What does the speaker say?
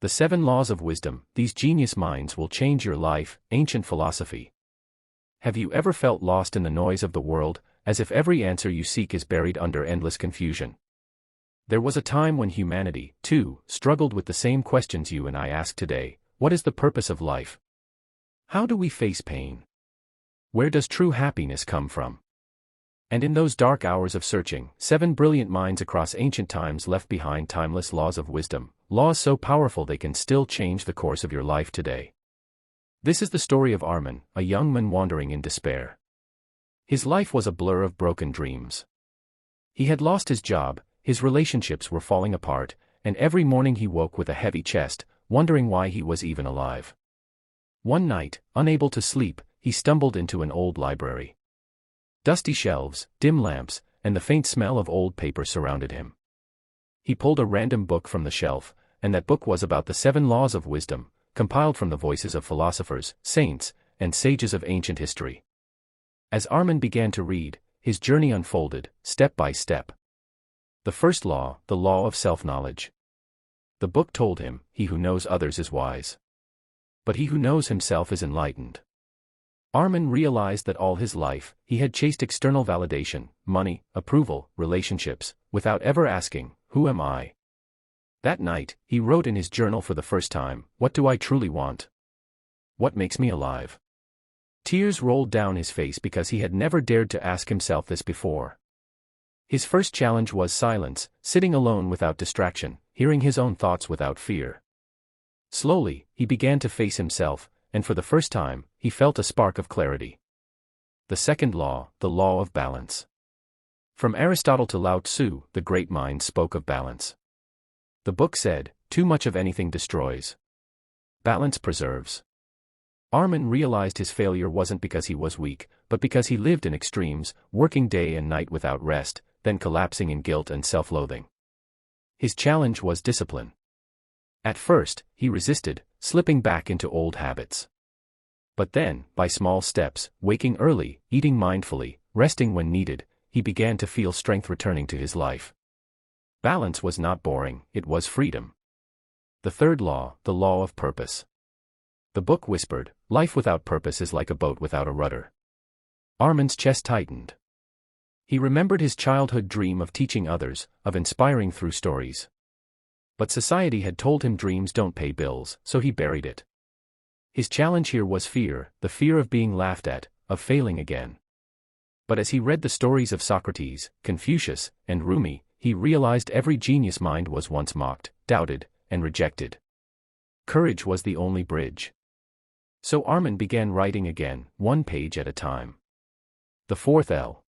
The 7 Laws of Wisdom, these genius minds will change your life, ancient philosophy. Have you ever felt lost in the noise of the world, as if every answer you seek is buried under endless confusion? There was a time when humanity, too, struggled with the same questions you and I ask today. What is the purpose of life? How do we face pain? Where does true happiness come from? And in those dark hours of searching, 7 brilliant minds across ancient times left behind timeless laws of wisdom, laws so powerful they can still change the course of your life today. This is the story of Armin, a young man wandering in despair. His life was a blur of broken dreams. He had lost his job, his relationships were falling apart, and every morning he woke with a heavy chest, wondering why he was even alive. One night, unable to sleep, he stumbled into an old library. Dusty shelves, dim lamps, and the faint smell of old paper surrounded him. He pulled a random book from the shelf, and that book was about the 7 Laws of Wisdom, compiled from the voices of philosophers, saints, and sages of ancient history. As Armin began to read, his journey unfolded, step by step. The first law, the law of self-knowledge. The book told him, he who knows others is wise. But he who knows himself is enlightened. Armin realized that all his life, he had chased external validation, money, approval, relationships, without ever asking, who am I? That night, he wrote in his journal for the first time, what do I truly want? What makes me alive? Tears rolled down his face because he had never dared to ask himself this before. His first challenge was silence, sitting alone without distraction, hearing his own thoughts without fear. Slowly, he began to face himself, and for the first time, he felt a spark of clarity. The second law, the law of balance. From Aristotle to Lao Tzu, the great minds spoke of balance. The book said, too much of anything destroys. Balance preserves. Armin realized his failure wasn't because he was weak, but because he lived in extremes, working day and night without rest, then collapsing in guilt and self-loathing. His challenge was discipline. At first, he resisted, slipping back into old habits. But then, by small steps, waking early, eating mindfully, resting when needed, he began to feel strength returning to his life. Balance was not boring, it was freedom. The third law, the law of purpose. The book whispered, life without purpose is like a boat without a rudder. Armin's chest tightened. He remembered his childhood dream of teaching others, of inspiring through stories. But society had told him dreams don't pay bills, so he buried it. His challenge here was fear, the fear of being laughed at, of failing again. But as he read the stories of Socrates, Confucius, and Rumi, he realized every genius mind was once mocked, doubted, and rejected. Courage was the only bridge. So Armin began writing again, one page at a time. The fourth L.